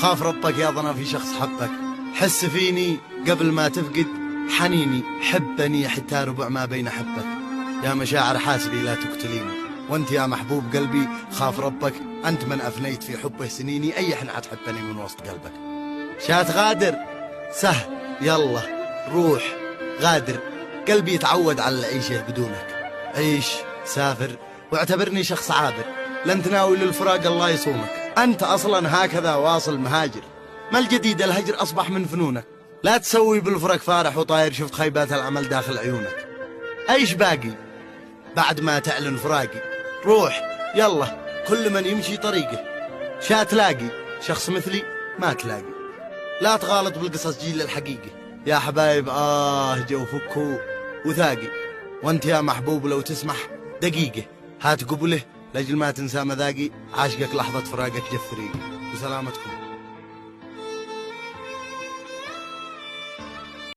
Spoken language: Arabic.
خاف ربك يا ظنا في شخص حبك، حس فيني قبل ما تفقد حنيني، حبني حتى ربع ما بين حبك، يا مشاعر حاسبي لا تقتليني، وانت يا محبوب قلبي خاف ربك، انت من افنيت في حبه سنيني، اي حن حتحبني من وسط قلبك. شات غادر سهل يلا روح غادر، قلبي يتعود على العيشة بدونك، عيش سافر واعتبرني شخص عابر، لن تناول الفراق الله يصومك، أنت أصلا هكذا واصل مهاجر، ما الجديد الهجر أصبح من فنونك، لا تسوي بالفرق فارح وطاير، شفت خيبات العمل داخل عيونك، أيش باقي بعد ما تعلن فراقي، روح يلا كل من يمشي طريقه، شا تلاقي شخص مثلي ما تلاقي، لا تغالط بالقصص جيل الحقيقة، يا حبايب جو فكوا وثاقي، وانت يا محبوب لو تسمح دقيقة هات قبله لأجل ما تنسى مذاقي، عاشقك لحظة فراقك جف ريقي، وسلامتكم.